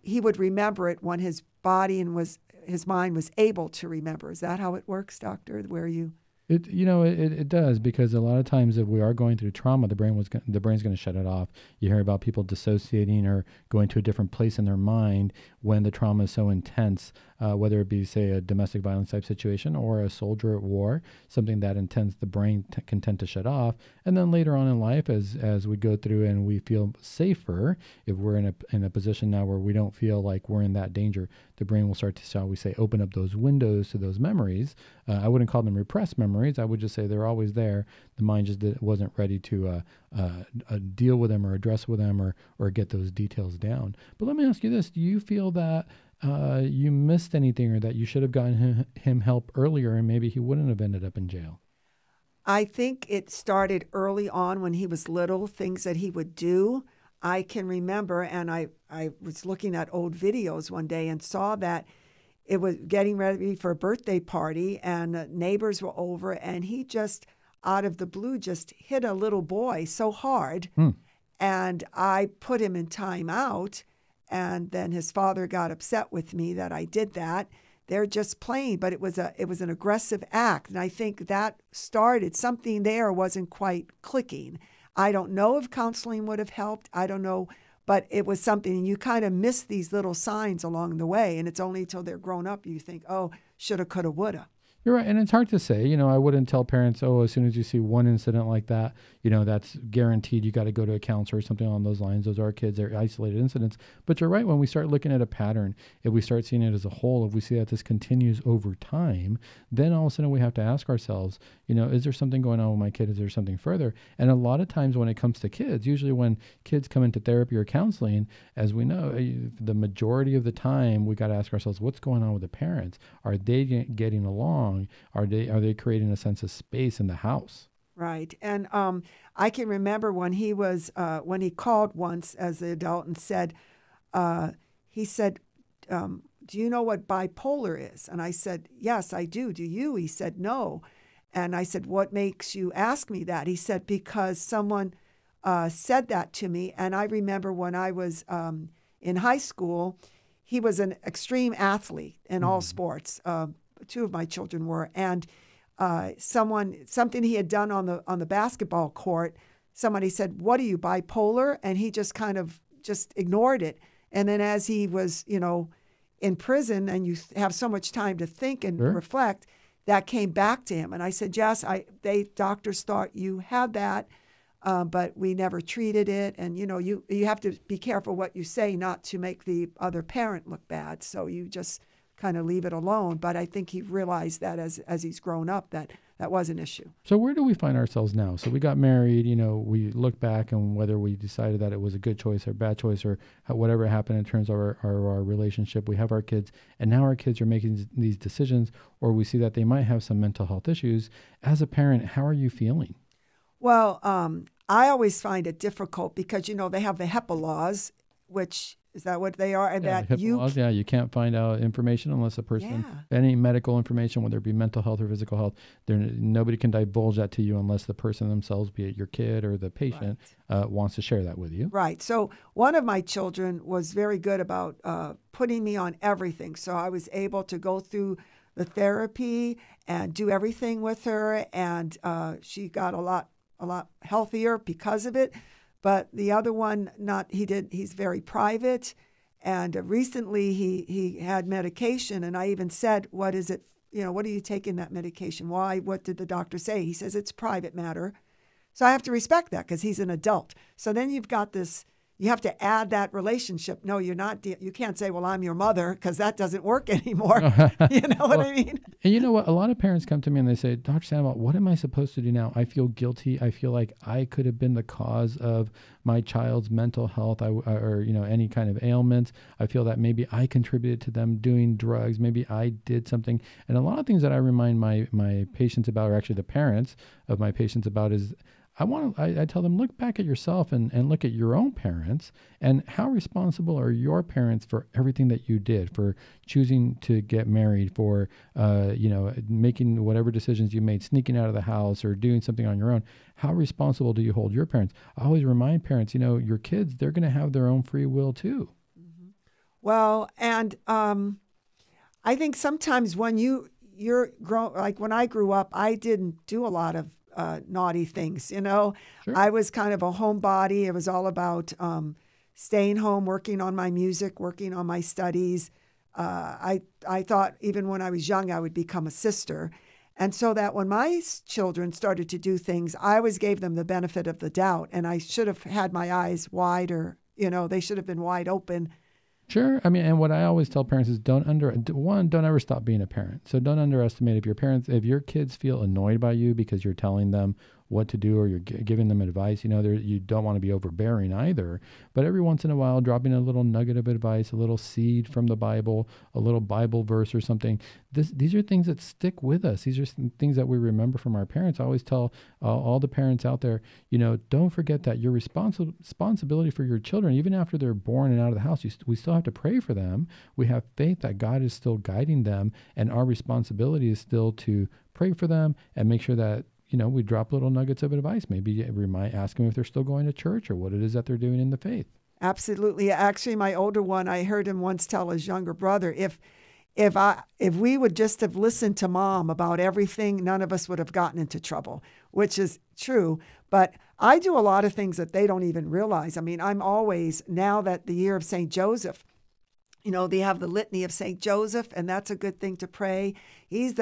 he would remember it when his body and his mind was able to remember. Is that how it works, doctor, where you... It does, because a lot of times if we are going through trauma, the brain's going to shut it off. You hear about people dissociating or going to a different place in their mind when the trauma is so intense, whether it be, say, a domestic violence type situation or a soldier at war, something that intense, the brain can tend to shut off. And then later on in life, as we go through and we feel safer, if we're in a position now where we don't feel like we're in that danger, the brain will start to, shall we say, open up those windows to those memories. I wouldn't call them repressed memories. I would just say they're always there. The mind just wasn't ready to deal with them or address with them or get those details down. But let me ask you this. Do you feel that you missed anything, or that you should have gotten him help earlier and maybe he wouldn't have ended up in jail? I think it started early on when he was little, things that he would do. I can remember, and I was looking at old videos one day and saw that it was getting ready for a birthday party, and neighbors were over, and he just, out of the blue, just hit a little boy so hard. And I put him in time out, and then his father got upset with me that I did that. They're just playing, but it was an aggressive act, and I think that started, something there wasn't quite clicking. I don't know if counseling would have helped. I don't know but it was something, and you kind of miss these little signs along the way. And it's only until they're grown up you think, oh, shoulda, coulda, woulda. You're right. And it's hard to say. I wouldn't tell parents, oh, as soon as you see one incident like that, that's guaranteed you got to go to a counselor or something along those lines. Those are kids, they're isolated incidents. But you're right. When we start looking at a pattern, if we start seeing it as a whole, if we see that this continues over time, then all of a sudden we have to ask ourselves, is there something going on with my kid? Is there something further? And a lot of times when it comes to kids, usually when kids come into therapy or counseling, as we know, the majority of the time we got to ask ourselves, what's going on with the parents? Are they getting along? Are they creating a sense of space in the house? Right. And I can remember when he called once as an adult and said, he said, do you know what bipolar is? And I said, yes, I do. Do you? He said, no. And I said, what makes you ask me that? He said, because someone said that to me. And I remember when I was in high school, he was an extreme athlete in all sports. Two of my children were, and something he had done on the basketball court, somebody said, "What are you, bipolar?" And he just kind of just ignored it. And then as he was, in prison, and you have so much time to think and reflect, that came back to him. And I said, "Yes, doctors thought you had that, but we never treated it. And you have to be careful what you say, not to make the other parent look bad. So you just kind of leave it alone." But I think he realized that as he's grown up, that was an issue. So where do we find ourselves now? So we got married, we look back on whether we decided that it was a good choice or bad choice or whatever happened in terms of our relationship. We have our kids, and now our kids are making these decisions, or we see that they might have some mental health issues. As a parent, how are you feeling? Well, I always find it difficult because, they have the HIPAA laws, which is that what they are? And that HIPAA laws, you can't find out information unless a person, any medical information, whether it be mental health or physical health, nobody can divulge that to you unless the person themselves, be it your kid or the patient, wants to share that with you. Right. So one of my children was very good about putting me on everything. So I was able to go through the therapy and do everything with her, and she got a lot healthier because of it. But the other one, he's very private. And recently he had medication, and I even said, what is it? What are you taking that medication? Why? What did the doctor say? He says, it's private matter. So I have to respect that because he's an adult. So then you've got this, you have to add that relationship. No, you're not, you can't say, well, I'm your mother, because that doesn't work anymore. You know what I mean? And you know what? A lot of parents come to me and they say, Dr. Sandoval, what am I supposed to do now? I feel guilty. I feel like I could have been the cause of my child's mental health or any kind of ailments. I feel that maybe I contributed to them doing drugs. Maybe I did something. And a lot of things that I remind my patients about, or actually the parents of my patients about, is I tell them, look back at yourself and look at your own parents, and how responsible are your parents for everything that you did, for choosing to get married, for making whatever decisions you made, sneaking out of the house or doing something on your own. How responsible do you hold your parents? I always remind parents, your kids, they're going to have their own free will too. Mm-hmm. Well, and I think sometimes when you're grown, like when I grew up, I didn't do a lot of naughty things, Sure. I was kind of a homebody. It was all about staying home, working on my music, working on my studies. I thought even when I was young, I would become a sister. And so that when my children started to do things, I always gave them the benefit of the doubt. And I should have had my eyes wider, they should have been wide open. Sure. I mean, and what I always tell parents is don't ever stop being a parent. So don't underestimate if your kids feel annoyed by you because you're telling them what to do or you're giving them advice. You don't want to be overbearing either. But every once in a while, dropping a little nugget of advice, a little seed from the Bible, a little Bible verse or something. These are things that stick with us. These are things that we remember from our parents. I always tell all the parents out there, don't forget that your responsibility for your children, even after they're born and out of the house, we still have to pray for them. We have faith that God is still guiding them, and our responsibility is still to pray for them and make sure that we drop little nuggets of advice. Maybe ask them if they're still going to church or what it is that they're doing in the faith. Absolutely. Actually, my older one, I heard him once tell his younger brother, if we would just have listened to Mom about everything, none of us would have gotten into trouble, which is true. But I do a lot of things that they don't even realize. I mean, I'm always, now that the year of St. Joseph, they have the litany of St. Joseph, and that's a good thing to pray. He's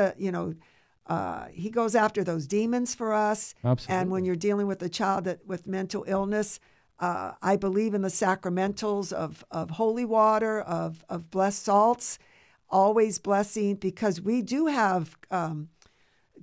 he goes after those demons for us. Absolutely. And when you're dealing with a child with mental illness, I believe in the sacramentals of holy water, of blessed salts, always blessing, because we do have,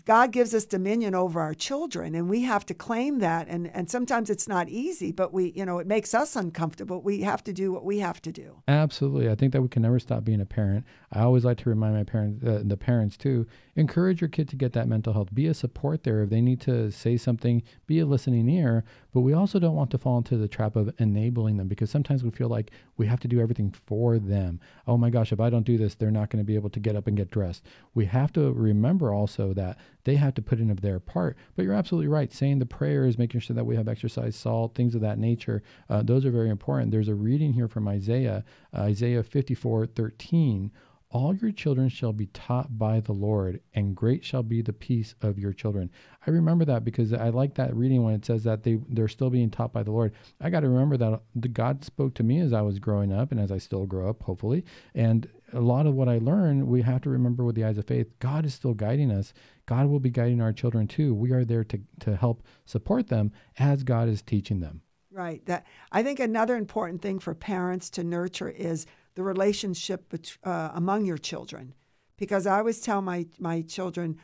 God gives us dominion over our children, and we have to claim that. And sometimes it's not easy, but it makes us uncomfortable. We have to do what we have to do. Absolutely. I think that we can never stop being a parent. I always like to remind my parents, the parents too, encourage your kid to get that mental health. Be a support there. If they need to say something, be a listening ear. But we also don't want to fall into the trap of enabling them, because sometimes we feel like we have to do everything for them. Oh my gosh, if I don't do this, they're not going to be able to get up and get dressed. We have to remember also that they have to put in of their part. But you're absolutely right. Saying the prayers, making sure that we have exercise salt, things of that nature, those are very important. There's a reading here from Isaiah 54:13. All your children shall be taught by the Lord, and great shall be the peace of your children. I remember that because I like that reading when it says that they're still being taught by the Lord. I got to remember that God spoke to me as I was growing up, and as I still grow up, hopefully. And a lot of what I learned, we have to remember with the eyes of faith, God is still guiding us. God will be guiding our children too. We are there to help support them as God is teaching them. Right. I think another important thing for parents to nurture is the relationship among your children, because I always tell my children,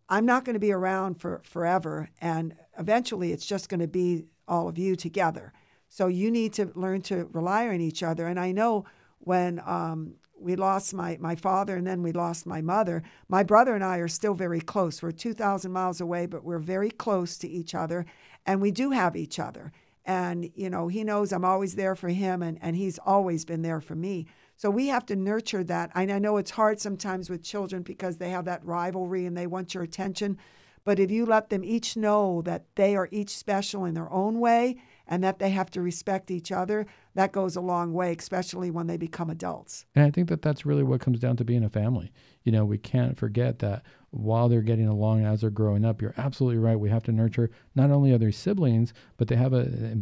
I'm not going to be around for forever, and eventually it's just going to be all of you together. So you need to learn to rely on each other. And I know when we lost my father and then we lost my mother, my brother and I are still very close. We're 2,000 miles away, but we're very close to each other, and we do have each other. And, he knows I'm always there for him, and he's always been there for me. So we have to nurture that. I know it's hard sometimes with children because they have that rivalry and they want your attention. But if you let them each know that they are each special in their own way and that they have to respect each other, that goes a long way, especially when they become adults. And I think that that's really what comes down to being a family. We can't forget that while they're getting along as they're growing up, you're absolutely right. We have to nurture not only other siblings, but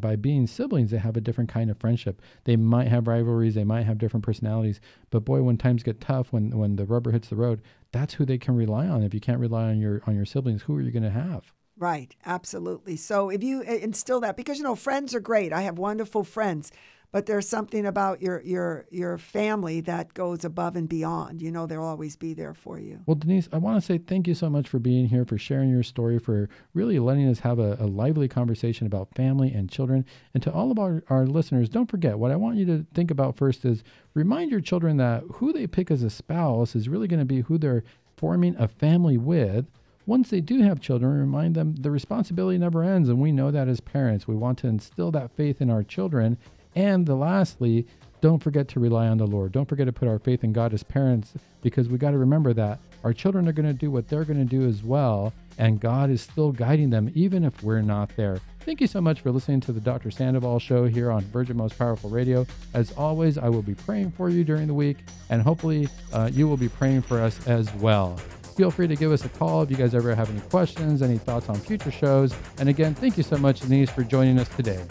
by being siblings, they have a different kind of friendship. They might have rivalries, they might have different personalities, but boy, when times get tough, when the rubber hits the road, that's who they can rely on. If you can't rely on your siblings, who are you going to have? Right, absolutely. So if you instill that, because friends are great. I have wonderful friends, but there's something about your family that goes above and beyond. They'll always be there for you. Well, Denise, I want to say thank you so much for being here, for sharing your story, for really letting us have a lively conversation about family and children. And to all of our listeners, don't forget, what I want you to think about first is remind your children that who they pick as a spouse is really going to be who they're forming a family with. Once they do have children, remind them the responsibility never ends. And we know that as parents, we want to instill that faith in our children. And lastly, don't forget to rely on the Lord. Don't forget to put our faith in God as parents, because we got to remember that our children are going to do what they're going to do as well. And God is still guiding them, even if we're not there. Thank you so much for listening to the Dr. Sandoval Show here on Virgin Most Powerful Radio. As always, I will be praying for you during the week, and hopefully you will be praying for us as well. Feel free to give us a call if you guys ever have any questions, any thoughts on future shows. And again, thank you so much, Denise, for joining us today.